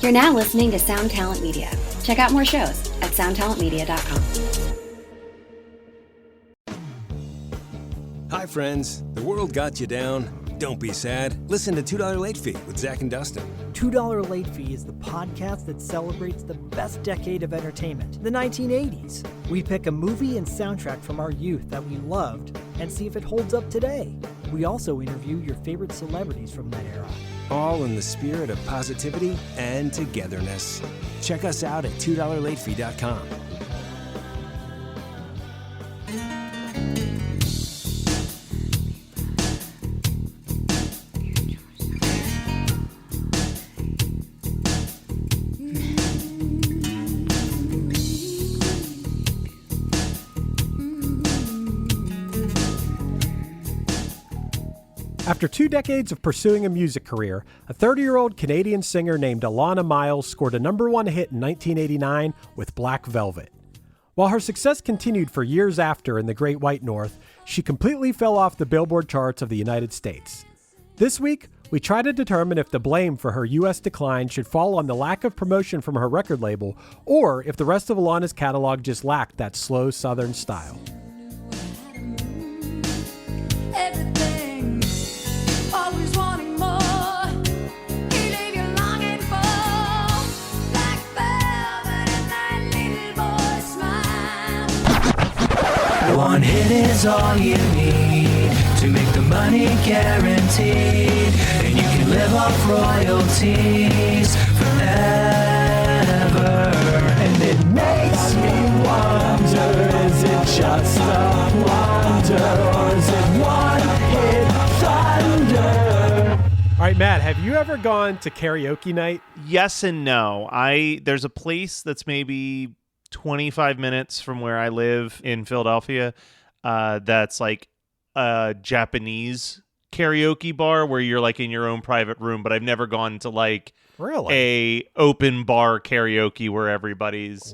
You're now listening to Sound Talent Media. Check out more shows at soundtalentmedia.com. Hi, friends. The world got you down. Don't be sad. Listen to $2 Late Fee with Zach and Dustin. $2 Late Fee is the podcast that celebrates the best decade of entertainment, the 1980s. We pick a movie and soundtrack from our youth that we loved and see if it holds up today. We also interview your favorite celebrities from that era. All in the spirit of positivity and togetherness. Check us out at $2latefee.com. After 2 decades of pursuing a music career, a 30-year-old Canadian singer named Alannah Myles scored a #1 hit in 1989 with Black Velvet. While her success continued for years after in the Great White North, she completely fell off the Billboard charts of the United States. This week, we try to determine if the blame for her U.S. decline should fall on the lack of promotion from her record label, or if the rest of Alannah's catalog just lacked that slow Southern style. One hit is all you need to make the money guaranteed, and you can live off royalties forever. And it makes me wonder, is it just a wonder, or is it one hit thunder? All right, Matt, have you ever gone to karaoke night? Yes and no. There's a place that's maybe 25 minutes from where I live in Philadelphia that's like a Japanese karaoke bar where you're like in your own private room, but I've never gone to like a open bar karaoke where everybody's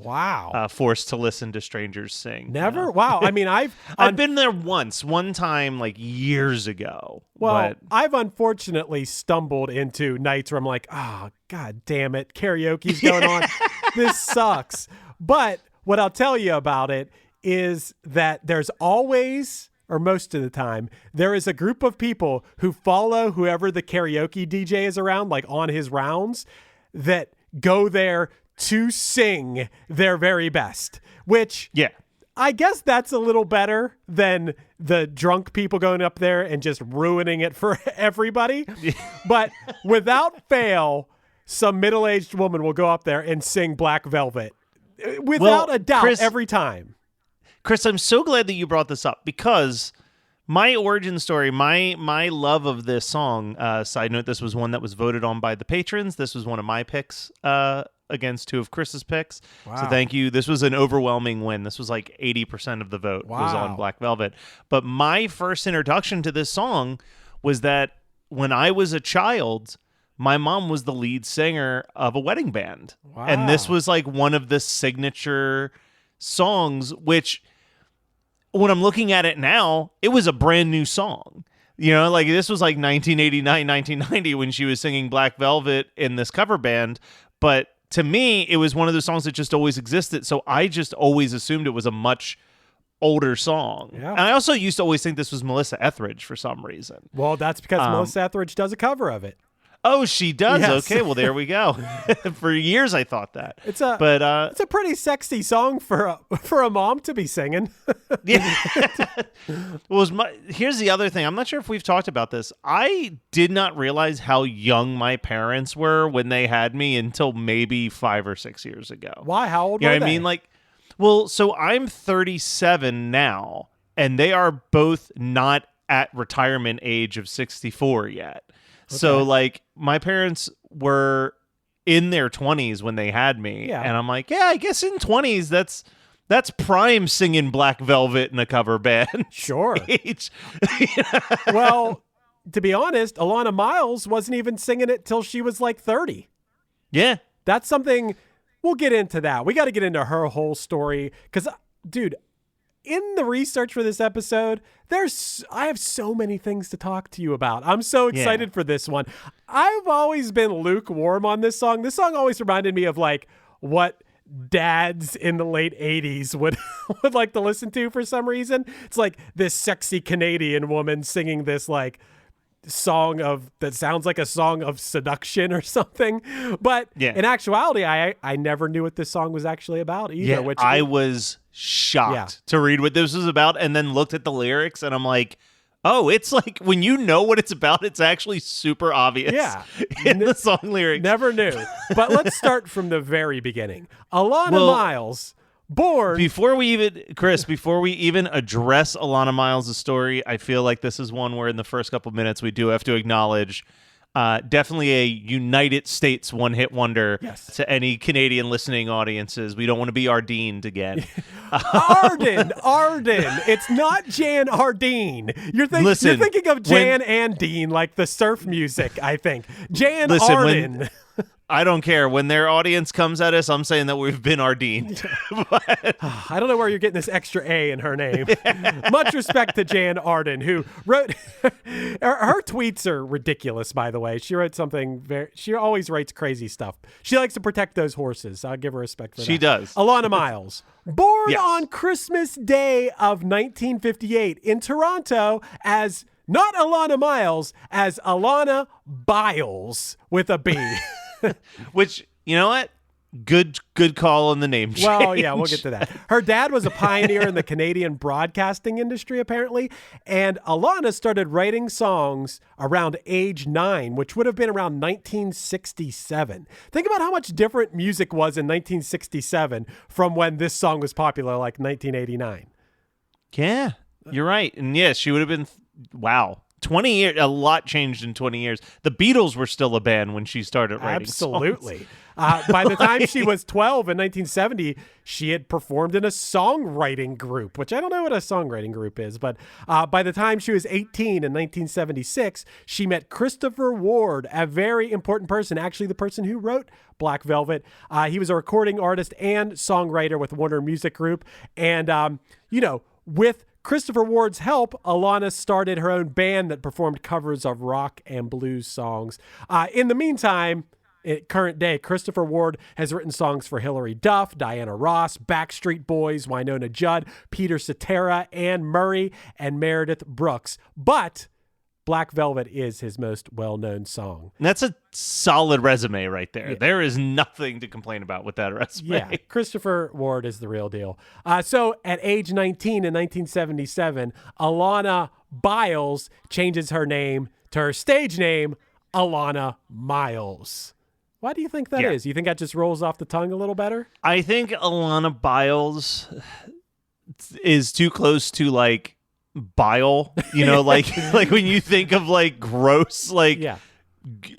forced to listen to strangers sing. Never? You know? Wow. I mean, I've been there one time like years ago. Well, but I've unfortunately stumbled into nights where I'm like, oh, God damn it, karaoke's going on. This sucks. But what I'll tell you about it is that there's always, or most of the time, there is a group of people who follow whoever the karaoke DJ is around, like on his rounds, that go there to sing their very best, which I guess that's a little better than the drunk people going up there and just ruining it for everybody. But without fail, some middle-aged woman will go up there and sing Black Velvet. Without a doubt, Chris, every time. Chris, I'm so glad that you brought this up because my origin story, my love of this song, side note, this was one that was voted on by the patrons. This was one of my picks against 2 of Chris's picks. Wow. So thank you. This was an overwhelming win. This was like 80% of the vote was on Black Velvet. But my first introduction to this song was that when I was a child, my mom was the lead singer of a wedding band. Wow. And this was like one of the signature songs, which when I'm looking at it now, it was a brand new song. You know, like this was like 1989, 1990 when she was singing Black Velvet in this cover band. But to me, it was one of those songs that just always existed. So I just always assumed it was a much older song. Yeah. And I also used to always think this was Melissa Etheridge for some reason. Well, that's because Melissa Etheridge does a cover of it. Oh, she does? Yes. Okay, well, there we go. For years, I thought that. It's a pretty sexy song for a mom to be singing. Yeah. Here's the other thing. I'm not sure if we've talked about this. I did not realize how young my parents were when they had me until maybe 5 or 6 years ago. Why? How old were they? I mean? Like, well, so I'm 37 now, and they are both not at retirement age of 64 yet. Okay. So, like, my parents were in their 20s when they had me. Yeah. And I'm like, yeah, I guess in 20s, that's prime singing Black Velvet in a cover band. Sure. Well, to be honest, Alannah Myles wasn't even singing it till she was like 30. Yeah. That's something, we'll get into that. We got to get into her whole story because, dude, in the research for this episode, I have so many things to talk to you about. I'm so excited for this one. I've always been lukewarm on this song. This song always reminded me of like what dads in the late 80s would like to listen to for some reason. It's like this sexy Canadian woman singing this like song that sounds like a song of seduction or something. But in actuality, I never knew what this song was actually about either. Yeah, I was shocked to read what this was about, and then looked at the lyrics, and I'm like, oh, it's like when you know what it's about, it's actually super obvious in the song lyrics. Never knew. But let's start from the very beginning. Alannah Myles, born... Before we even address Alannah Myles' story, I feel like this is one where in the first couple minutes we do have to acknowledge definitely a United States one-hit wonder to any Canadian listening audiences. We don't want to be Ardeen again. Arden. It's not Jan Ardeen. You're thinking of Jan and Dean, like the surf music, I think. Jan Arden. I don't care. When their audience comes at us, I'm saying that we've been Ardeen. I don't know where you're getting this extra A in her name. Much respect to Jan Arden, who wrote... her tweets are ridiculous, by the way. She wrote something... She always writes crazy stuff. She likes to protect those horses. I'll give her respect for that. She does. Alannah Myles. Born on Christmas Day of 1958 in Toronto as... Not Alannah Myles, as Alannah Byles with a B. Which, you know what? Good call on the name change. Well, yeah, we'll get to that. Her dad was a pioneer in the Canadian broadcasting industry, apparently, and Alannah started writing songs around age 9, which would have been around 1967. Think about how much different music was in 1967 from when this song was popular, like 1989. Yeah, you're right. And yes, she would have been, wow. 20 years, a lot changed in 20 years. The Beatles were still a band when she started writing Absolutely. By the time she was 12 in 1970, she had performed in a songwriting group, which I don't know what a songwriting group is, but by the time she was 18 in 1976, she met Christopher Ward, a very important person, actually the person who wrote Black Velvet. He was a recording artist and songwriter with Warner Music Group. And, with Christopher Ward's help, Alannah started her own band that performed covers of rock and blues songs. In the meantime, at current day, Christopher Ward has written songs for Hilary Duff, Diana Ross, Backstreet Boys, Winona Judd, Peter Cetera, Anne Murray, and Meredith Brooks. But Black Velvet is his most well-known song. And that's a solid resume right there. Yeah. There is nothing to complain about with that resume. Yeah, Christopher Ward is the real deal. So at age 19 in 1977, Alannah Byles changes her name to her stage name, Alannah Myles. Why do you think that is? You think that just rolls off the tongue a little better? I think Alannah Byles is too close to like bile, like when you think of like gross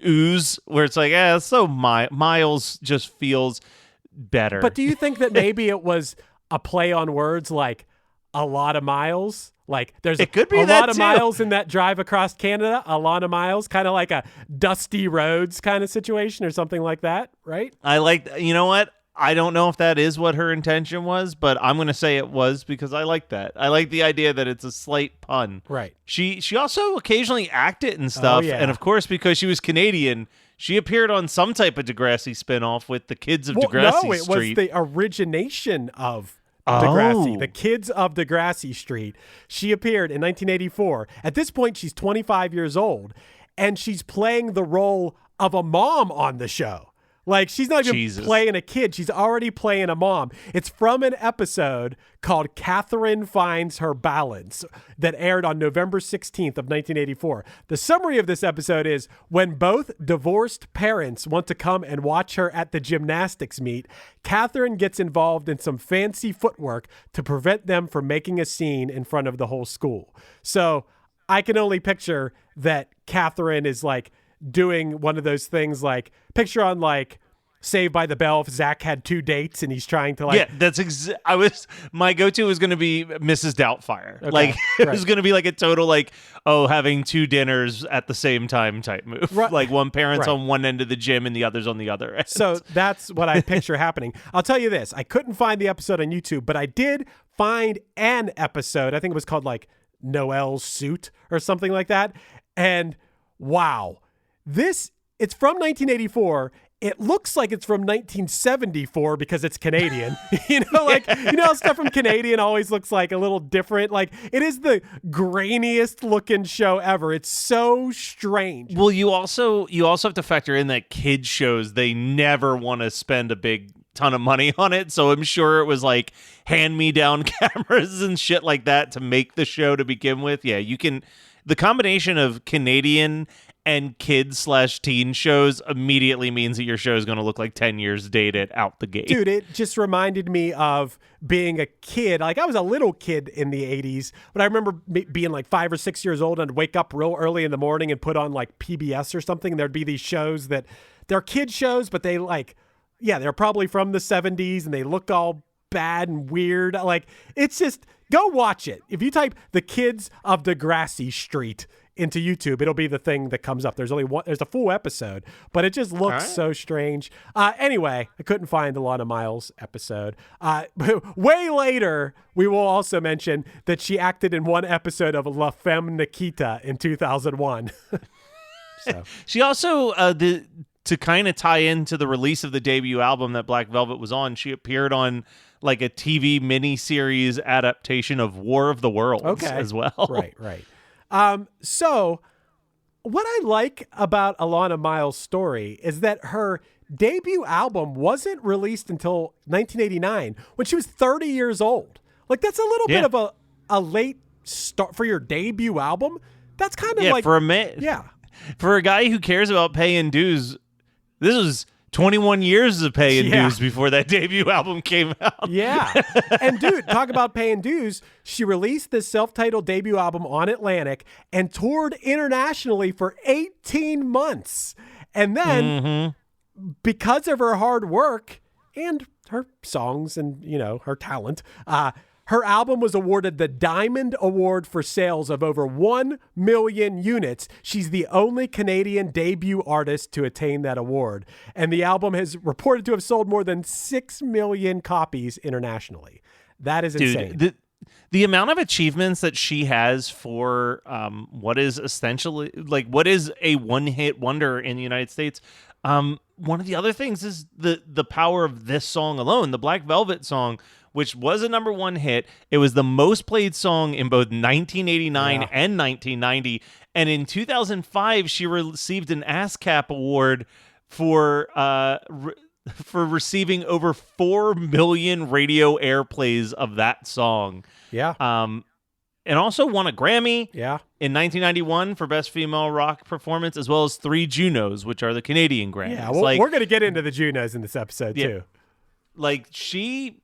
ooze, where it's like so Miles just feels better. But do you think that maybe it was a play on words, like a lot of miles? Like there's a lot of miles in that drive across Canada, Alannah Myles, kind of like a Dusty Roads kind of situation or something like that, right? I like, you know what? I don't know if that is what her intention was, but I'm going to say it was because I like that. I like the idea that it's a slight pun. Right. She also occasionally acted and stuff. Oh, yeah. And of course, because she was Canadian, she appeared on some type of Degrassi spinoff with the kids of Degrassi Street. No, it was the origination of Degrassi, the kids of Degrassi Street. She appeared in 1984. At this point, she's 25 years old, and she's playing the role of a mom on the show. Like, she's not even playing a kid. She's already playing a mom. It's from an episode called Catherine Finds Her Balance that aired on November 16th of 1984. The summary of this episode is when both divorced parents want to come and watch her at the gymnastics meet, Catherine gets involved in some fancy footwork to prevent them from making a scene in front of the whole school. So I can only picture that Catherine is like doing one of those things, like picture on like Saved by the Bell if Zach had 2 dates and he's trying to like my go-to was going to be Mrs. Doubtfire. Okay, like it was going to be like a total like having 2 dinners at the same time type move. Right. Like one parent's on one end of the gym and the other's on the other end. So that's what I picture happening. I'll tell you this, I couldn't find the episode on YouTube, but I did find an episode. I think it was called like Noel's Suit or something like that. And wow, it's from 1984. It looks like it's from 1974 because it's Canadian. How stuff from Canadian always looks like a little different. Like, it is the grainiest looking show ever. It's so strange. Well, you also have to factor in that kids shows, they never want to spend a big ton of money on it. So I'm sure it was like hand-me-down cameras and shit like that to make the show to begin with. Yeah, the combination of Canadian and kids/teen shows immediately means that your show is going to look like 10 years dated out the gate. Dude, it just reminded me of being a kid. Like, I was a little kid in the 80s, but I remember being like 5 or 6 years old and wake up real early in the morning and put on like PBS or something. And there'd be these shows that they're kid shows, but they're probably from the 70s and they look all bad and weird. Like, it's just, go watch it. If you type The Kids of Degrassi Street into YouTube, it'll be the thing that comes up. There's a full episode, but it just looks so strange. Anyway, I couldn't find the Alannah Myles episode. Way later, we will also mention that she acted in one episode of La Femme Nikita in 2001. So. She also, to kind of tie into the release of the debut album that Black Velvet was on, she appeared on like a TV miniseries adaptation of War of the Worlds as well. Right. So what I like about Alannah Myles' story is that her debut album wasn't released until 1989 when she was 30 years old. Like, that's a little bit of a late start for your debut album. That's kind of like... For a guy who cares about paying dues, this was 21 years of paying dues before that debut album came out. Yeah. And dude, talk about paying dues. She released this self-titled debut album on Atlantic and toured internationally for 18 months. And then because of her hard work and her songs and, her talent, her album was awarded the Diamond Award for sales of over 1 million units. She's the only Canadian debut artist to attain that award. And the album has reported to have sold more than 6 million copies internationally. That is insane. Dude, the amount of achievements that she has for what is essentially, like, what is a one-hit wonder in the United States. One of the other things is the power of this song alone, the Black Velvet song, which was a number one hit. It was the most played song in both 1989 and 1990. And in 2005, she received an ASCAP award for receiving over 4 million radio airplays of that song. Yeah. And also won a Grammy in 1991 for Best Female Rock Performance, as well as 3 Junos, which are the Canadian Grammys. Yeah, well, we're going to get into the Junos in this episode, too. Like, she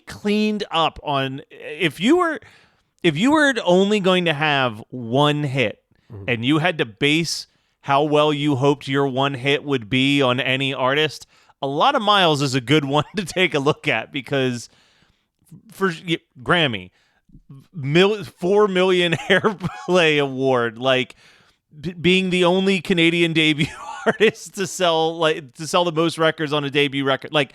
cleaned up on, if you were only going to have one hit and you had to base how well you hoped your one hit would be on any artist, Alannah Myles is a good one to take a look at, because for Grammy, 4 million airplay award, like being the only Canadian debut artist to sell the most records on a debut record, like,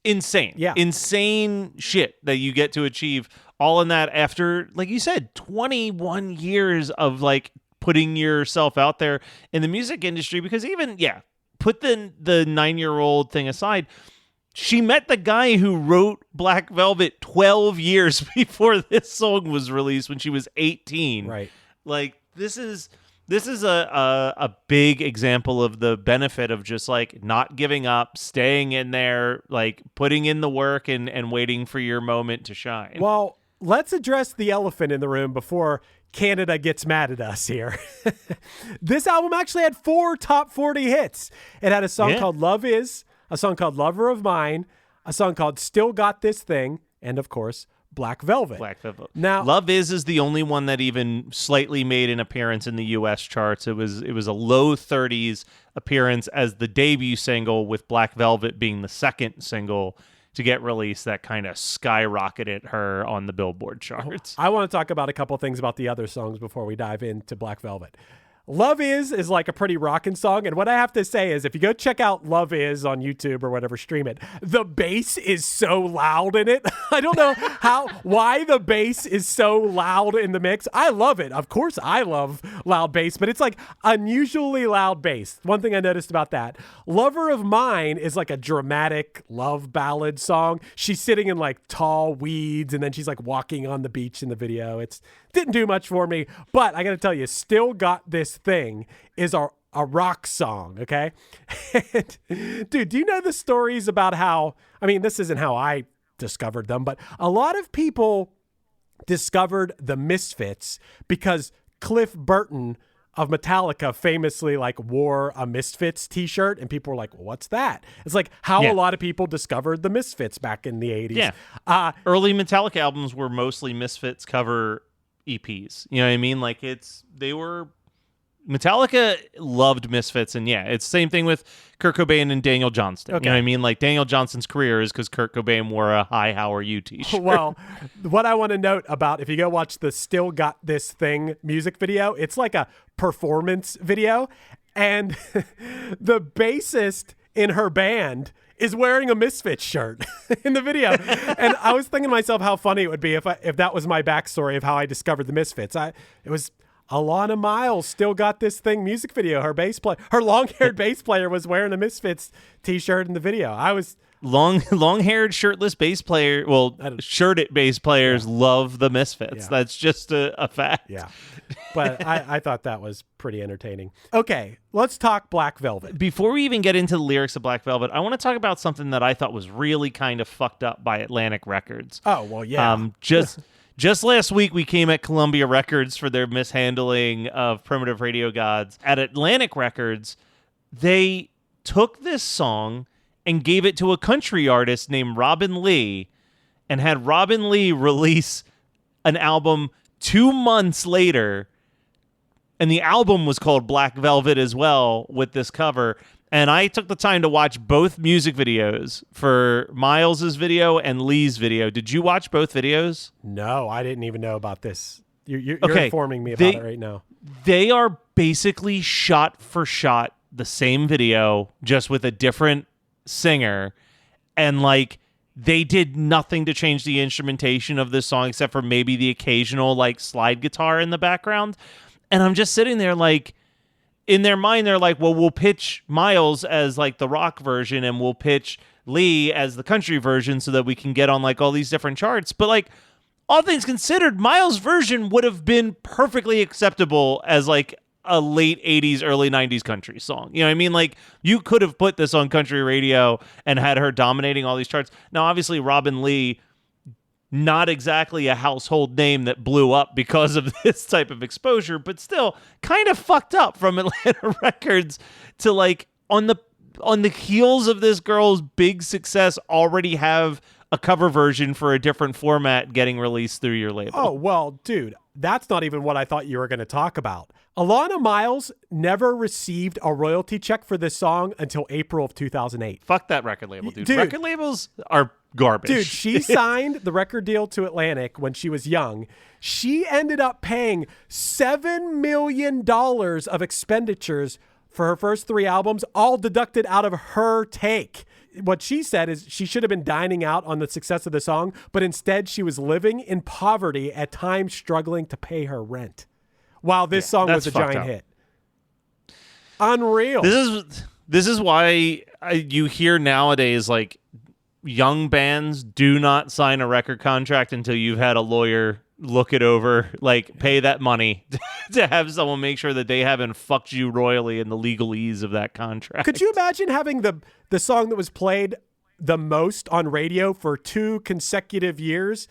insane shit that you get to achieve all in that after, like you said, 21 years of like putting yourself out there in the music industry. Because even put the 9-year-old thing aside, she met the guy who wrote Black Velvet 12 years before this song was released, when she was 18. Right. Like, this is a big example of the benefit of just like not giving up, staying in there, like putting in the work and waiting for your moment to shine. Well, let's address the elephant in the room before Canada gets mad at us here. This album actually had 4 top 40 hits. It had a song called Love Is, a song called Lover of Mine, a song called Still Got This Thing, and of course, Black Velvet. Now, Love Is the only one that even slightly made an appearance in the U.S. charts. It was a low 30s appearance as the debut single, with Black Velvet being the second single to get released that kind of skyrocketed her on the Billboard charts. I want to talk about a couple things about the other songs before we dive into Black Velvet. Love Is like a pretty rockin' song. And what I have to say is if you go check out Love Is on YouTube or whatever, stream it, the bass is so loud in it. I don't know why the bass is so loud in the mix. I love it. Of course I love loud bass, but it's like unusually loud bass. One thing I noticed about that. Lover of Mine is like a dramatic love ballad song. She's sitting in like tall weeds and then she's like walking on the beach in the video. It didn't do much for me, but I got to tell you, Still Got This Thing is a rock song, okay? And, dude, do you know the stories about how, I mean, this isn't how I discovered them, but a lot of people discovered the Misfits because Cliff Burton of Metallica famously like wore a Misfits t-shirt and people were like, well, what's that? It's like how a lot of people discovered the Misfits back in the 80s. Yeah. Early Metallica albums were mostly Misfits cover EPs. You know what I mean? Like Metallica loved Misfits, and it's the same thing with Kurt Cobain and Daniel Johnston. Okay. You know what I mean? Like Daniel Johnston's career is because Kurt Cobain wore a "Hi, how are you" t-shirt. Well, what I want to note about if you go watch the Still Got This Thing music video, it's like a performance video, and the bassist in her band is wearing a Misfits shirt in the video. And I was thinking to myself how funny it would be if that was my backstory of how I discovered the Misfits. It was Alannah Myles Still Got This Thing music video. Her long-haired bass player was wearing a Misfits t-shirt in the video. I was long-haired shirtless bass player. Well, shirted bass players love the Misfits. Yeah. That's just a fact. Yeah. But I thought that was pretty entertaining. Okay, let's talk Black Velvet. Before we even get into the lyrics of Black Velvet, I want to talk about something that I thought was really kind of fucked up by Atlantic Records. Oh, well, yeah. Just last week, we came at Columbia Records for their mishandling of Primitive Radio Gods. At Atlantic Records, they took this song and gave it to a country artist named Robin Lee and had Robin Lee release an album 2 months later. And the album was called Black Velvet as well with this cover. And I took the time to watch both music videos for Miles's video and Lee's video. Did you watch both videos? No, I didn't even know about this. You're informing me about it right now. They are basically shot for shot the same video, just with a different singer. And like they did nothing to change the instrumentation of this song except for maybe the occasional like slide guitar in the background. And I'm just sitting there like, in their mind, they're like, well, we'll pitch Miles as like the rock version and we'll pitch Lee as the country version so that we can get on like all these different charts. But like all things considered, Miles' version would have been perfectly acceptable as like a late 80s, early 90s country song. You know what I mean? Like you could have put this on country radio and had her dominating all these charts. Now, obviously, Robin Lee, not exactly a household name that blew up because of this type of exposure, but still kind of fucked up from Atlanta Records to like on the heels of this girl's big success already have a cover version for a different format getting released through your label. Oh, well, dude, that's not even what I thought you were going to talk about. Alannah Myles never received a royalty check for this song until April of 2008. Fuck that record label, dude. Record labels are garbage. Dude, she signed the record deal to Atlantic when she was young. She ended up paying $7 million of expenditures for her first 3 albums, all deducted out of her take. What she said is she should have been dining out on the success of the song, but instead she was living in poverty, at times struggling to pay her rent, while this song was a giant hit. Unreal. This is why you hear nowadays like young bands do not sign a record contract until you've had a lawyer look it over, like pay that money to have someone make sure that they haven't fucked you royally in the legalese of that contract. Could you imagine having the song that was played the most on radio for 2 consecutive years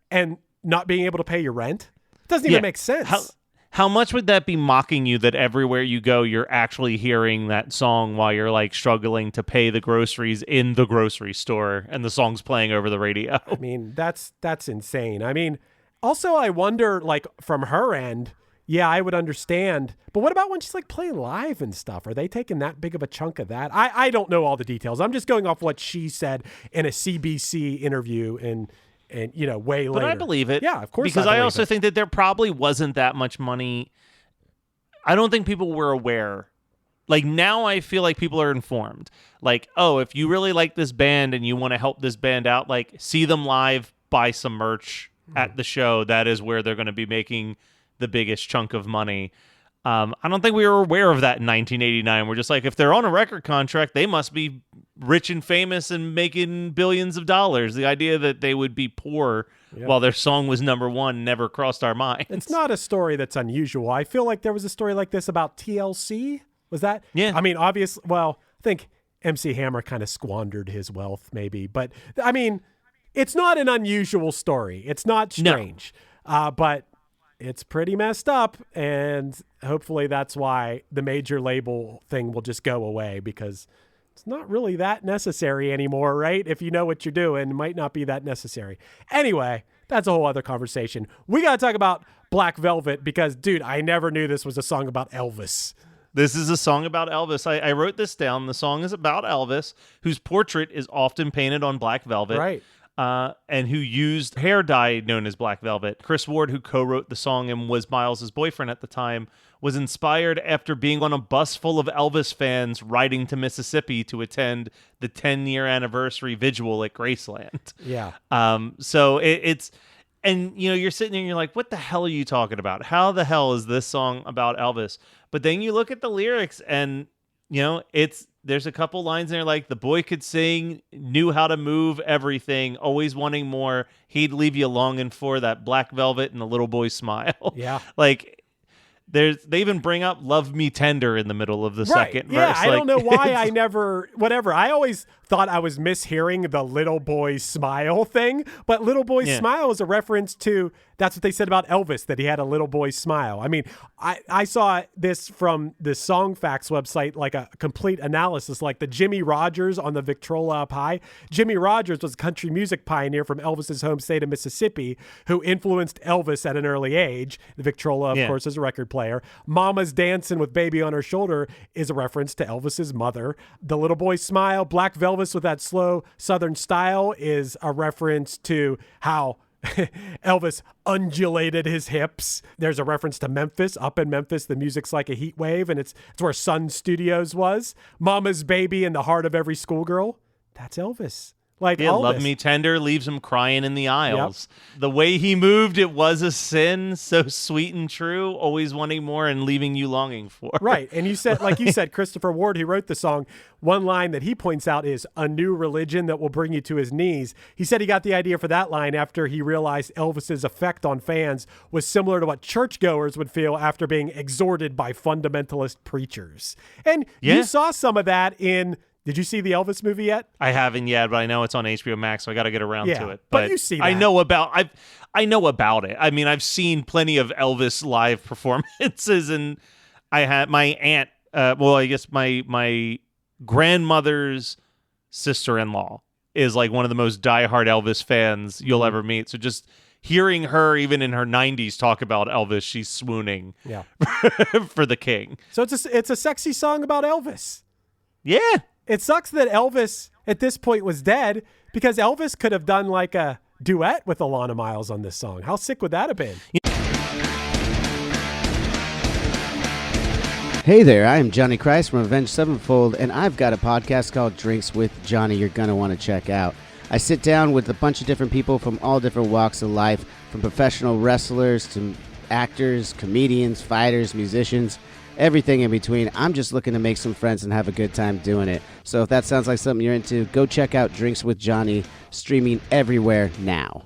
and not being able to pay your rent? It doesn't even make sense. How much would that be mocking you that everywhere you go, you're actually hearing that song while you're like struggling to pay the groceries in the grocery store and the song's playing over the radio? I mean, that's insane. I mean, also I wonder, like from her end, yeah, I would understand. But what about when she's like playing live and stuff? Are they taking that big of a chunk of that? I don't know all the details. I'm just going off what she said in a CBC interview and you know, way later. But I believe it. Yeah, of course. Because I also think that there probably wasn't that much money. I don't think people were aware. Like, now I feel like people are informed. Like, oh, if you really like this band and you want to help this band out, like, see them live, buy some merch at the show. That is where they're going to be making the biggest chunk of money. I don't think we were aware of that in 1989. We're just like, if they're on a record contract, they must be rich and famous and making billions of dollars. The idea that they would be poor while their song was number one never crossed our minds. It's not a story that's unusual. I feel like there was a story like this about TLC. Was that? Yeah. I mean, obviously, well, I think MC Hammer kind of squandered his wealth maybe. But, I mean, it's not an unusual story. It's not strange. But it's pretty messed up. And hopefully that's why the major label thing will just go away, because it's not really that necessary anymore, right? If you know what you're doing, it might not be that necessary. Anyway, that's a whole other conversation. We got to talk about Black Velvet because, dude, I never knew this was a song about Elvis. This is a song about Elvis. I wrote this down. The song is about Elvis, whose portrait is often painted on black velvet. Right. And who used hair dye known as black velvet. Chris Ward, who co-wrote the song and was Miles' boyfriend at the time, was inspired after being on a bus full of Elvis fans riding to Mississippi to attend the 10-year anniversary vigil at Graceland. Yeah. So it's... And, you know, you're sitting there and you're like, what the hell are you talking about? How the hell is this song about Elvis? But then you look at the lyrics and, you know, there's a couple lines in there like, the boy could sing, knew how to move everything, always wanting more. He'd leave you longing for that black velvet and the little boy's smile. Yeah. Like, they even bring up Love Me Tender in the middle of the second verse. Yeah, I don't know why I never, whatever. I always thought I was mishearing the little boy smile thing, but little boy smile is a reference to, that's what they said about Elvis, that he had a little boy smile. I mean, I saw this from the Song Facts website, like a complete analysis, like the Jimmy Rogers on the Victrola up high. Jimmy Rogers was a country music pioneer from Elvis's home state of Mississippi who influenced Elvis at an early age. The Victrola, of course, is a record player. Mama's Dancing with Baby on Her Shoulder is a reference to Elvis's mother. The little boy smile, Black Velvet with that slow Southern style is a reference to how Elvis undulated his hips. There's a reference to Memphis. Up in Memphis, the music's like a heat wave, and it's where Sun Studios was. Mama's Baby in the heart of every schoolgirl. That's Elvis. Like Love Me Tender leaves him crying in the aisles. Yep. The way he moved, it was a sin, so sweet and true, always wanting more and leaving you longing for. Right. And you said, like you said, Christopher Ward, who wrote the song, one line that he points out is a new religion that will bring you to his knees. He said he got the idea for that line after he realized Elvis's effect on fans was similar to what churchgoers would feel after being exhorted by fundamentalist preachers. And you saw some of that in... Did you see the Elvis movie yet? I haven't yet, but I know it's on HBO Max, so I got to get around to it. But you see that. I know about it. I mean, I've seen plenty of Elvis live performances, and I had my aunt, I guess my grandmother's sister-in-law is like one of the most diehard Elvis fans you'll ever meet. So just hearing her, even in her 90s, talk about Elvis, she's swooning for the king. So it's a sexy song about Elvis. Yeah. It sucks that Elvis at this point was dead, because Elvis could have done like a duet with Alannah Myles on this song. How sick would that have been? Hey there, I am Johnny Christ from Avenged Sevenfold, and I've got a podcast called Drinks with Johnny you're going to want to check out. I sit down with a bunch of different people from all different walks of life, from professional wrestlers to actors, comedians, fighters, musicians, everything in between. I'm just looking to make some friends and have a good time doing it. So if that sounds like something you're into, go check out Drinks with Johnny, streaming everywhere now.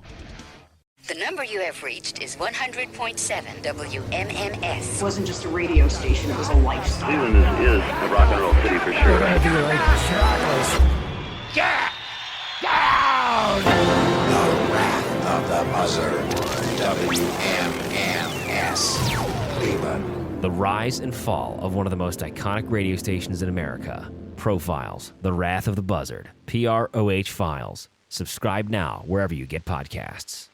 The number you have reached is 100.7 WMMS. It wasn't just a radio station, it was a lifestyle. Cleveland is a rock and roll city for sure. Get down! The Wrath of the Buzzard. WMMS. Cleveland. The rise and fall of one of the most iconic radio stations in America. Profiles, The Wrath of the Buzzard, PROH Files. Subscribe now wherever you get podcasts.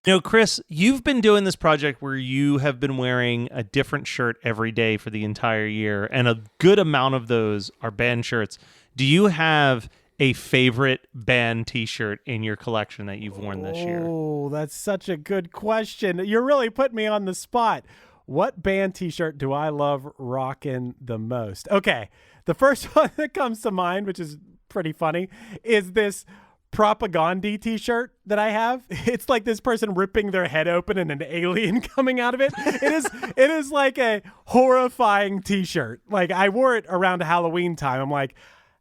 You know, Chris, you've been doing this project where you have been wearing a different shirt every day for the entire year, and a good amount of those are band shirts. Do you have a favorite band t-shirt in your collection that you've worn this year? Oh, that's such a good question. You're really putting me on the spot. What band t-shirt do I love rocking the most? Okay, the first one that comes to mind, which is pretty funny, is this Propaganda t-shirt that I have. It's like this person ripping their head open and an alien coming out of it. It is like a horrifying t-shirt. Like, I wore it around Halloween time. I'm like,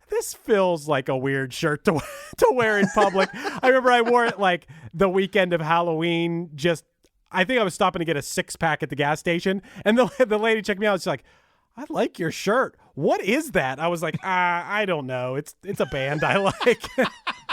this feels like a weird shirt to wear in public. I remember I wore it like the weekend of Halloween. I think I was stopping to get a 6-pack at the gas station, and the lady checked me out. She's like, I like your shirt. What is that? I was like, I don't know. It's a band I like.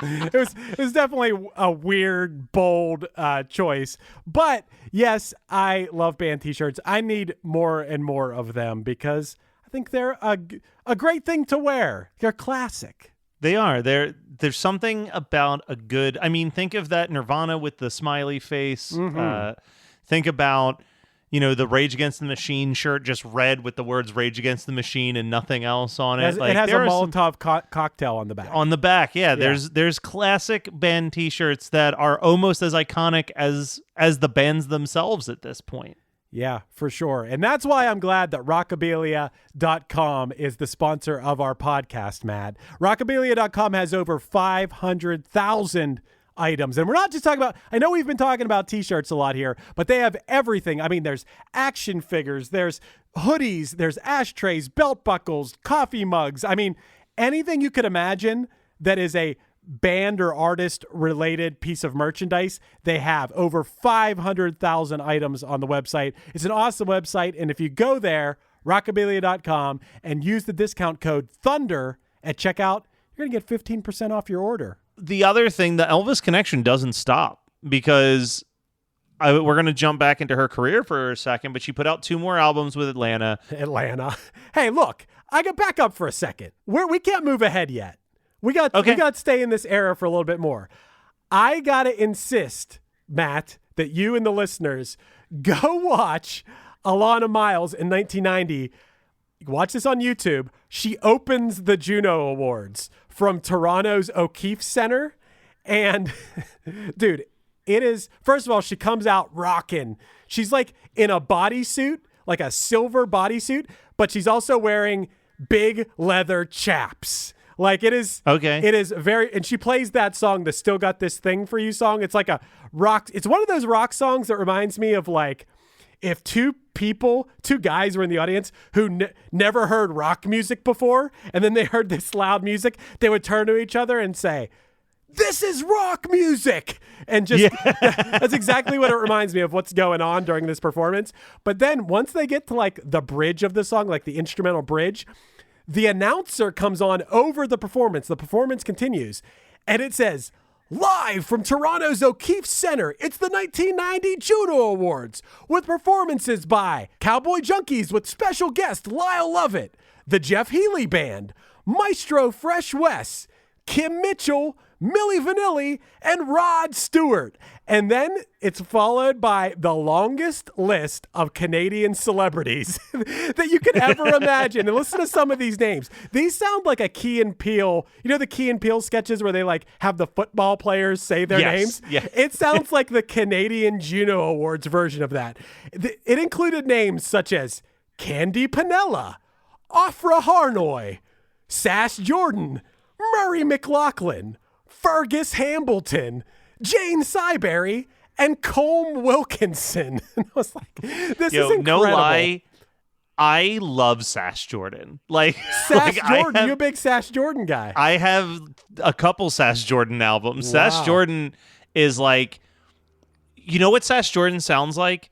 It was definitely a weird, bold choice. But yes, I love band t-shirts. I need more and more of them because I think they're a great thing to wear. They're classic. They are. There's something about a good... I mean, think of that Nirvana with the smiley face. Mm-hmm. Think about... the Rage Against the Machine shirt, just red with the words Rage Against the Machine and nothing else on it. It has a Molotov cocktail on the back. On the back, yeah. There's classic band t-shirts that are almost as iconic as the bands themselves at this point. Yeah, for sure. And that's why I'm glad that Rockabilia.com is the sponsor of our podcast, Matt. Rockabilia.com has over 500,000 items. And we're not just talking about, I know we've been talking about t-shirts a lot here, but they have everything. I mean, there's action figures, there's hoodies, there's ashtrays, belt buckles, coffee mugs. I mean, anything you could imagine that is a band or artist related piece of merchandise, they have over 500,000 items on the website. It's an awesome website. And if you go there, rockabilia.com, and use the discount code Thunder at checkout, you're going to get 15% off your order. The other thing, the Elvis connection doesn't stop because we're going to jump back into her career for a second, but she put out 2 more albums with Atlanta. Hey, look, I got back up for a second. We can't move ahead yet. We got to stay in this era for a little bit more. I got to insist, Matt, that you and the listeners go watch Alannah Myles in 1990. Watch this on YouTube. She opens the Juno Awards from Toronto's O'Keefe Center. And, dude, it is, first of all, she comes out rocking. She's like in a bodysuit, like a silver bodysuit, but she's also wearing big leather chaps. Like it is very, and she plays that song, the Still Got This Thing For You song. It's like a rock. It's one of those rock songs that reminds me of like if two guys were in the audience who never heard rock music before, and then they heard this loud music, they would turn to each other and say, "This is rock music." And just, that's exactly what it reminds me of what's going on during this performance. But then once they get to like the bridge of the song, like the instrumental bridge, the announcer comes on over the performance. The performance continues, and it says, "Live from Toronto's O'Keefe Center, it's the 1990 Juno Awards with performances by Cowboy Junkies with special guest Lyle Lovett, the Jeff Healey Band, Maestro Fresh Wes, Kim Mitchell, Milli Vanilli, and Rod Stewart." And then it's followed by the longest list of Canadian celebrities that you could ever imagine. And listen to some of these names. These sound like a Key and Peele, the Key and Peele sketches where they like have the football players say their names? Yeah. It sounds like the Canadian Juno Awards version of that. It included names such as Candy Panella, Ofra Harnoy, Sash Jordan, Murray McLaughlin, Fergus Hambleton, Jane Syberry, and Colm Wilkinson. And I was like, this is incredible. No lie, I love Sash Jordan. Sash Jordan, you're a big Sash Jordan guy. I have a couple Sash Jordan albums. Wow. Sash Jordan is like, you know what Sash Jordan sounds like?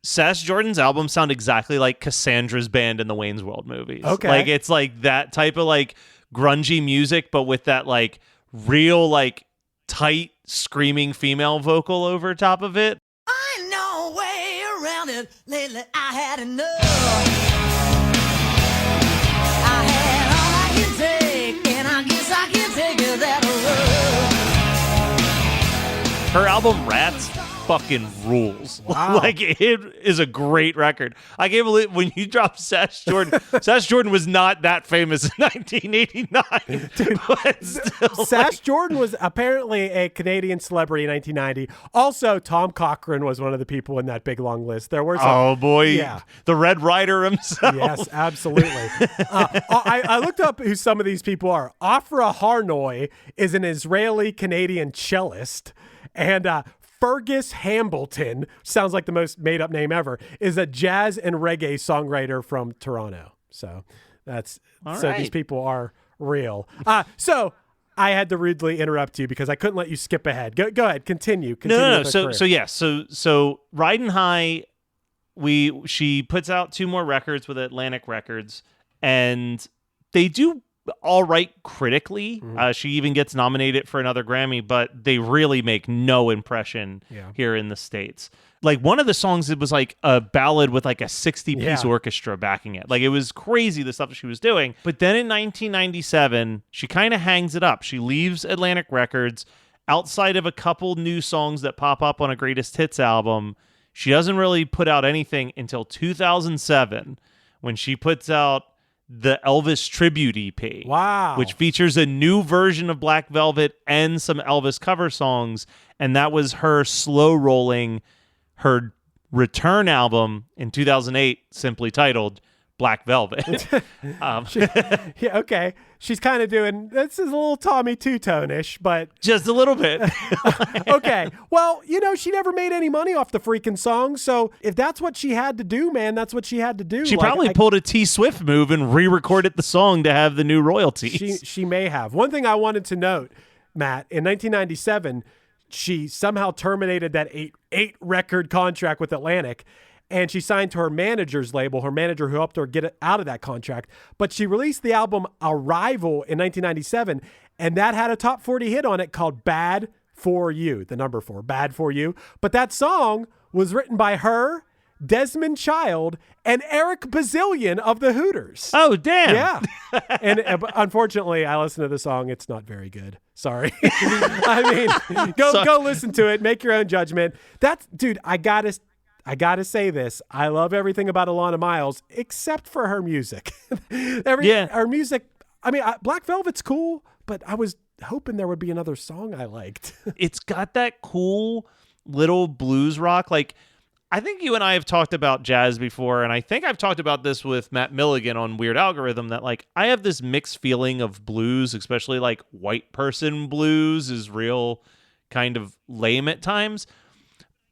Sash Jordan's albums sound exactly like Cassandra's band in the Wayne's World movies. Okay. Like it's like that type of like grungy music, but with that like real like tight screaming female vocal over top of it. I ain't no way around it. Lately I had enough. I had all I can take, and I guess I can take it that love. Her album Rats, fucking rules. Wow. Like, it is a great record. I can't believe when you dropped Sash Jordan. Sash Jordan was not that famous in 1989. But still, Sash Jordan was apparently a Canadian celebrity in 1990. Also, Tom Cochrane was one of the people in that big long list. There were some, oh boy, yeah. The Red Rider himself. Yes, absolutely. I looked up who some of these people are. Afra Harnoy is an Israeli-Canadian cellist, and Fergus Hambleton, sounds like the most made-up name ever, is a jazz and reggae songwriter from Toronto. So these people are real. So I had to rudely interrupt you because I couldn't let you skip ahead. Go ahead, continue. No. So Riding High, she puts out 2 more records with Atlantic Records, and they do all right critically. She even gets nominated for another Grammy, but they really make no impression here in the States. Like, one of the songs, it was like a ballad with like a 60-piece orchestra backing it. Like, it was crazy, the stuff she was doing. But then in 1997, she kind of hangs it up. She leaves Atlantic Records. Outside of a couple new songs that pop up on a Greatest Hits album, she doesn't really put out anything until 2007, when she puts out the Elvis Tribute EP. Wow. Which features a new version of Black Velvet and some Elvis cover songs. And that was her slow rolling her return album in 2008, simply titled Black Velvet. Okay. She's kind of doing, this is a little Tommy Two-Tone-ish, but... Just a little bit. Okay. Well, she never made any money off the freaking song, so if that's what she had to do, man, that's what she had to do. She probably pulled a T Swift move and re-recorded the song to have the new royalties. She may have. One thing I wanted to note, Matt, in 1997, she somehow terminated that eight record contract with Atlantic, and she signed to her manager's label, her manager who helped her get out of that contract. But she released the album Arrival in 1997, and that had a top 40 hit on it called Bad For You, the number 4, Bad For You. But that song was written by her, Desmond Child, and Eric Bazillion of the Hooters. Oh, damn. Yeah. And unfortunately, I listened to the song. It's not very good. Sorry. I mean, go listen to it. Make your own judgment. Dude, I gotta say this. I love everything about Alannah Myles except for her music. Her music. I mean, Black Velvet's cool, but I was hoping there would be another song I liked. It's got that cool little blues rock. Like, I think you and I have talked about jazz before, and I think I've talked about this with Matt Milligan on Weird Algorithm, that like I have this mixed feeling of blues, especially like white person blues is real kind of lame at times.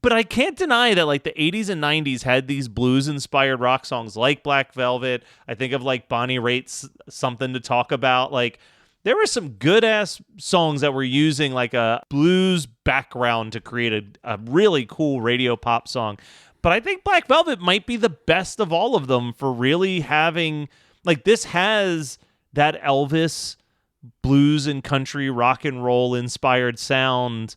But I can't deny that like the 80s and 90s had these blues-inspired rock songs like Black Velvet. I think of like Bonnie Raitt's Something to Talk About. Like, there were some good-ass songs that were using like a blues background to create a really cool radio pop song. But I think Black Velvet might be the best of all of them for really having... Like, this has that Elvis blues and country rock and roll inspired sound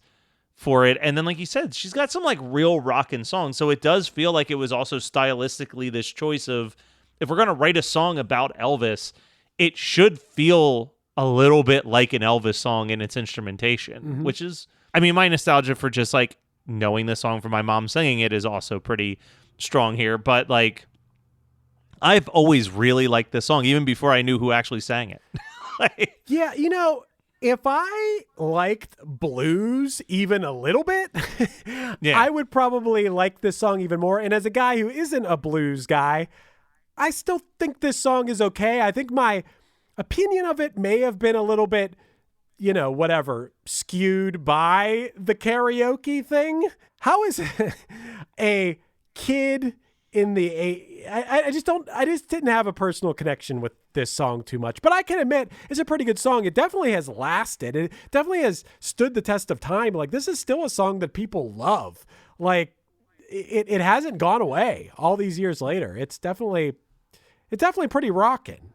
for it. And then, like you said, she's got some like real rockin' songs. So it does feel like it was also stylistically this choice of, if we're going to write a song about Elvis, it should feel a little bit like an Elvis song in its instrumentation, which is, I mean, my nostalgia for just like knowing the song from my mom singing it is also pretty strong here. But like, I've always really liked this song, even before I knew who actually sang it. Yeah, if I liked blues even a little bit, I would probably like this song even more. And as a guy who isn't a blues guy, I still think this song is okay. I think my opinion of it may have been a little bit, skewed by the karaoke thing. How is a kid in the I just didn't have a personal connection with this song too much, but I can admit it's a pretty good song. It definitely has lasted. It definitely has stood the test of time. Like, this is still a song that people love. Like, it hasn't gone away all these years later. It's definitely pretty rockin'.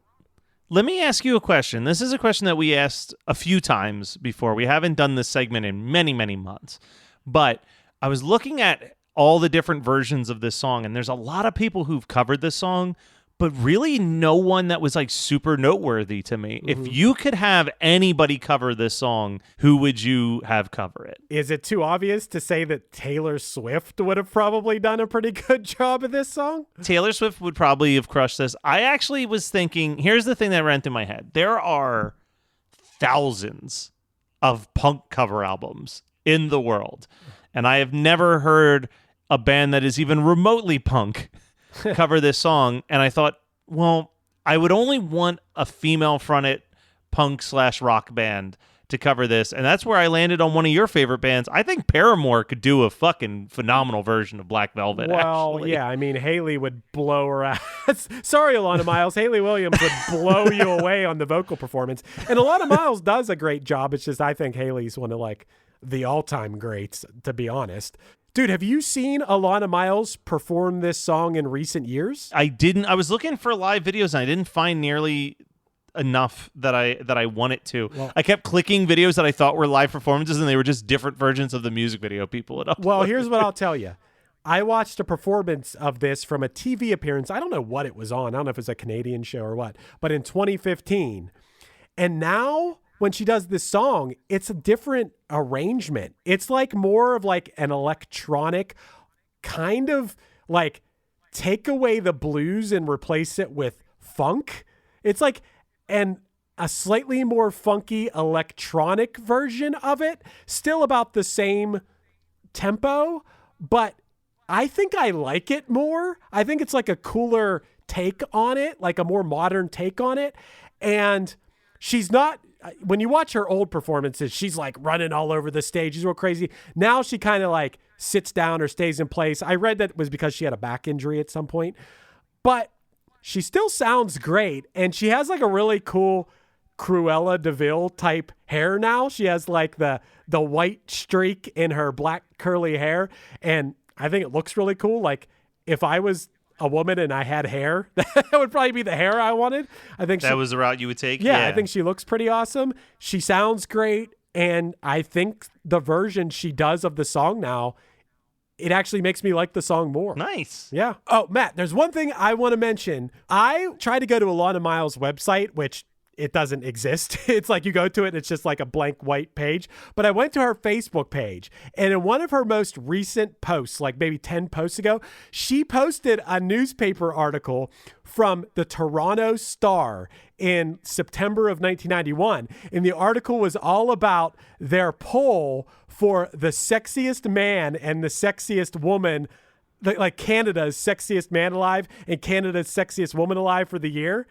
Let me ask you a question. This is a question that we asked a few times before. We haven't done this segment in many, many months, but I was looking at all the different versions of this song, and there's a lot of people who've covered this song, but really no one that was like super noteworthy to me. Mm-hmm. If you could have anybody cover this song, who would you have cover it? Is it too obvious to say that Taylor Swift would have probably done a pretty good job of this song? Taylor Swift would probably have crushed this. I actually was thinking, here's the thing that ran through my head. There are thousands of punk cover albums in the world, and I have never heard a band that is even remotely punk cover this song. And I thought, well, I would only want a female-fronted punk/rock band to cover this, and that's where I landed on one of your favorite bands. I think Paramore could do a fucking phenomenal version of Black Velvet. Well, actually. yeah, I mean, Haley would blow her ass. Sorry, Alannah Myles. Haley Williams would blow you away on the vocal performance. And Alannah Myles does a great job. It's just I think Haley's one of like the all-time greats, to be honest. Dude, have you seen Alannah Myles perform this song in recent years? I didn't. I was looking for live videos, and I didn't find nearly enough that I wanted to. Well, I kept clicking videos that I thought were live performances, and they were just different versions of the music video people had uploaded. Well, here's what I'll tell you. I watched a performance of this from a TV appearance. I don't know what it was on. I don't know if it was a Canadian show or what, but in 2015. And now when she does this song, it's a different arrangement. It's like more of like an electronic kind of like take away the blues and replace it with funk. It's like a slightly more funky electronic version of it, still about the same tempo, but I think I like it more. I think it's like a cooler take on it, like a more modern take on it. And she's not, when you watch her old performances, she's like running all over the stage. She's real crazy. Now she kind of like sits down or stays in place. I read that was because she had a back injury at some point, but she still sounds great. And she has like a really cool Cruella de Vil type hair now. She has like the white streak in her black curly hair. And I think it looks really cool. Like if I was a woman and I had hair, that would probably be the hair I wanted. I think that was the route you would take. Yeah, I think she looks pretty awesome. She sounds great. And I think the version she does of the song now, it actually makes me like the song more. Nice. Yeah. Oh, Matt, there's one thing I want to mention. I tried to go to Alannah Myles' website, which it doesn't exist. It's like you go to it and it's just like a blank white page. But I went to her Facebook page, and in one of her most recent posts, like maybe 10 posts ago, she posted a newspaper article from the Toronto Star in September of 1991. And the article was all about their poll for the sexiest man and the sexiest woman, like Canada's sexiest man alive and Canada's sexiest woman alive for the year.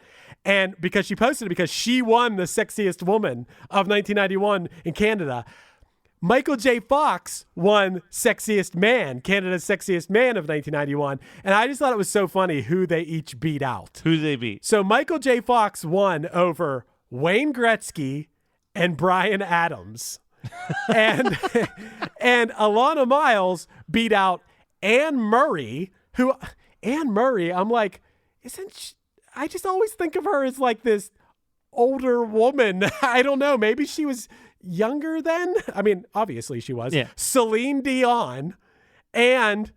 And because she posted it, because she won the sexiest woman of 1991 in Canada, Michael J. Fox won sexiest man, Canada's sexiest man of 1991. And I just thought it was so funny who they each beat out. Who they beat? So Michael J. Fox won over Wayne Gretzky and Bryan Adams. and Alannah Myles beat out Anne Murray, I'm like, isn't she? I just always think of her as like this older woman. I don't know. Maybe she was younger then. I mean, obviously she was. Yeah. Celine Dion. And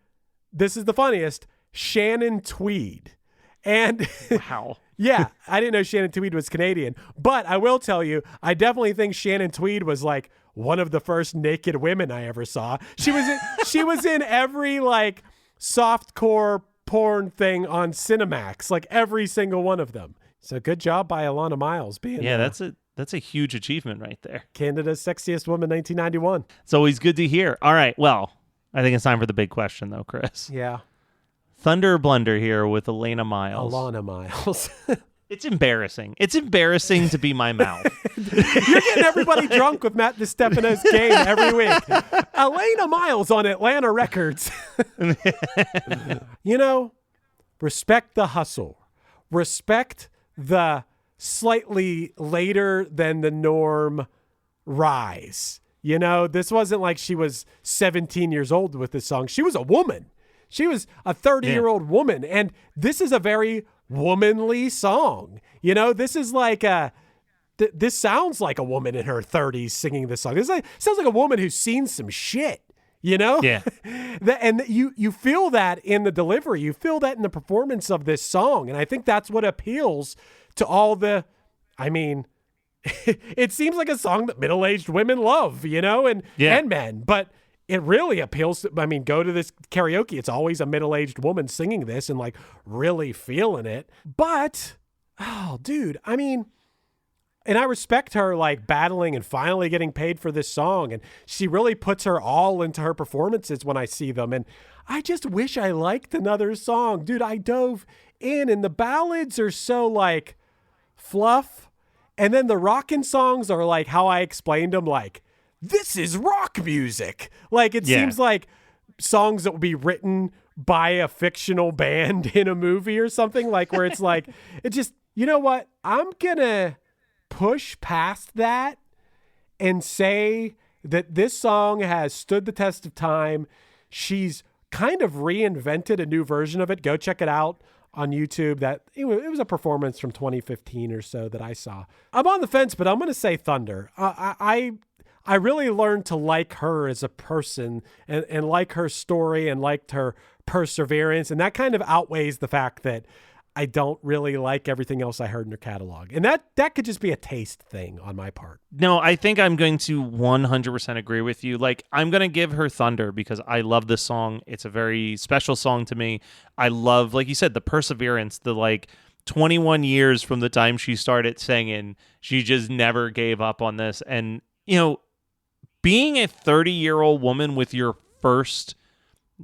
this is the funniest, Shannon Tweed. And wow. Yeah, I didn't know Shannon Tweed was Canadian. But I will tell you, I definitely think Shannon Tweed was like one of the first naked women I ever saw. She was in every like softcore porn thing on Cinemax, like every single one of them. So good job by Alannah Myles being that's a huge achievement right there. Canada's sexiest woman 1991. It's always good to hear. All right, well, I think it's time for the big question though, Chris. Yeah. Thunder or Blunder here with Alannah Myles. Alannah Myles. It's embarrassing. It's embarrassing to be my mouth. You're getting everybody drunk with Matt DiStefano's game every week. Alannah Myles on Atlanta Records. You know, respect the hustle. Respect the slightly later than the norm rise. You know, this wasn't like she was 17 years old with this song. She was a woman. She was a 30-year-old woman. And this is a very womanly song. You know, this is like this sounds like a woman in her 30s singing this song. This sounds like a woman who's seen some shit. you know? Yeah. And you feel that in the delivery. You feel that in the performance of this song. And I think that's what appeals to all the, I mean, it seems like a song that middle-aged women love, you know, and men. But it really appeals to, I mean, go to this karaoke. It's always a middle-aged woman singing this and like really feeling it. But, oh, dude, I mean, and I respect her like battling and finally getting paid for this song. And she really puts her all into her performances when I see them. And I just wish I liked another song. Dude, I dove in and the ballads are so like fluff. And then the rockin' songs are like how I explained them, like, this is rock music. Like it seems like songs that would be written by a fictional band in a movie or something, like where it's like, it just, you know what? I'm gonna push past that and say that this song has stood the test of time. She's kind of reinvented a new version of it. Go check it out on YouTube. That it was a performance from 2015 or so that I saw. I'm on the fence, but I'm going to say Thunder. I really learned to like her as a person and like her story and liked her perseverance. And that kind of outweighs the fact that I don't really like everything else I heard in her catalog. And that could just be a taste thing on my part. No, I think I'm going to 100% agree with you. Like, I'm going to give her Thunder because I love this song. It's a very special song to me. I love, like you said, the perseverance, the like 21 years from the time she started singing, she just never gave up on this. And, you know, being a 30-year-old woman with your first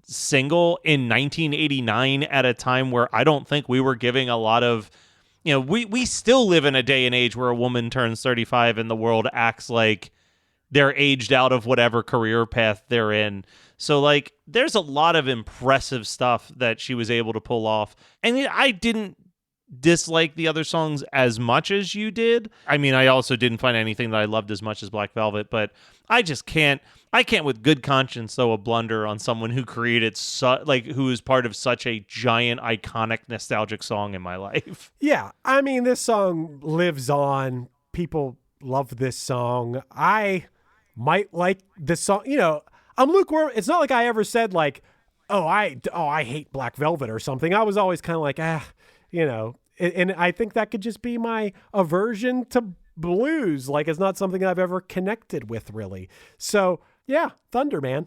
single in 1989 at a time where I don't think we were giving a lot of, you know, we still live in a day and age where a woman turns 35 and the world acts like they're aged out of whatever career path they're in. So like there's a lot of impressive stuff that she was able to pull off. And I didn't dislike the other songs as much as you did. I mean, I also didn't find anything that I loved as much as Black Velvet, but I can't with good conscience throw a blunder on someone who created who is part of such a giant, iconic, nostalgic song in my life. Yeah, I mean, this song lives on. People love this song. I might like this song. You know, I'm lukewarm. It's not like I ever said like, I hate Black Velvet or something. I was always kind of like, you know, and I think that could just be my aversion to blues. Like it's not something I've ever connected with really. So yeah, Thunder, man.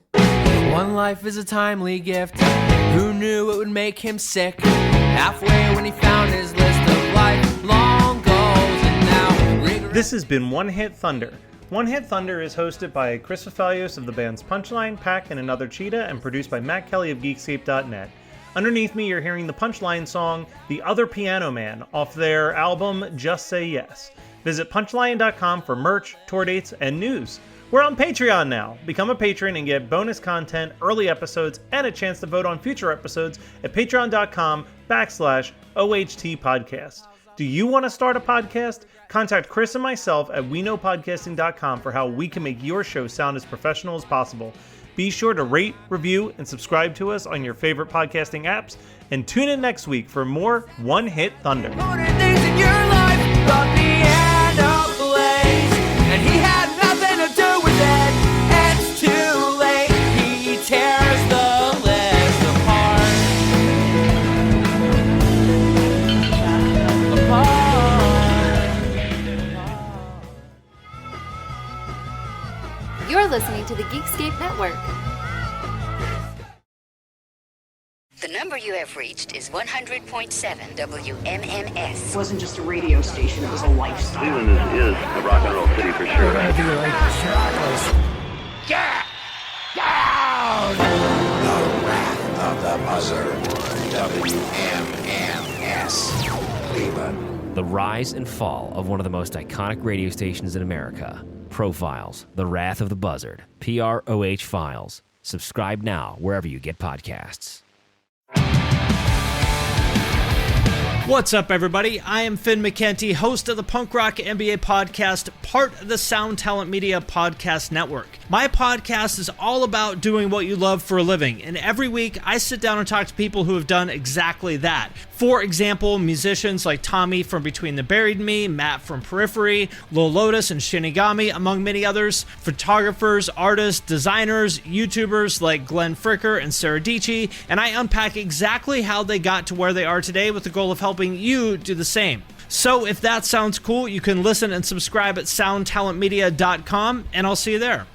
One life is a timely gift. Who knew it would make him sick? Halfway when he found his list of lifelong goals, and now this has been One Hit Thunder. One Hit Thunder is hosted by Chris Fafalios of the bands Punchline, Pack, and Another Cheetah, and produced by Matt Kelly of Geekscape.net. Underneath me, you're hearing the Punchline song, The Other Piano Man, off their album Just Say Yes. Visit punchline.com for merch, tour dates, and news. We're on Patreon now. Become a patron and get bonus content, early episodes, and a chance to vote on future episodes at patreon.com/OHT podcast. Do you want to start a podcast? Contact Chris and myself at weknowpodcasting.com for how we can make your show sound as professional as possible. Be sure to rate, review, and subscribe to us on your favorite podcasting apps. And tune in next week for more One Hit Thunder. And he had nothing to do with it. It's too late. He tears the list apart. You're listening to the Geekscape Network. The number you have reached is 100.7 WMMS. It wasn't just a radio station, it was a lifestyle. Cleveland is a rock and roll city for sure. Get down! The Wrath of the Buzzard. WMMS. Cleveland. The rise and fall of one of the most iconic radio stations in America. Profiles, The Wrath of the Buzzard. PROH Files. Subscribe now wherever you get podcasts. What's up, everybody? I am Finn McKenty, host of the Punk Rock NBA podcast, part of the Sound Talent Media Podcast Network. My podcast is all about doing what you love for a living, and every week I sit down and talk to people who have done exactly that. For example, musicians like Tommy from Between the Buried and Me, Matt from Periphery, Lil Lotus and Shinigami, among many others, photographers, artists, designers, YouTubers like Glenn Fricker and Sarah Dici, and I unpack exactly how they got to where they are today with the goal of helping you do the same. So if that sounds cool, you can listen and subscribe at soundtalentmedia.com, and I'll see you there.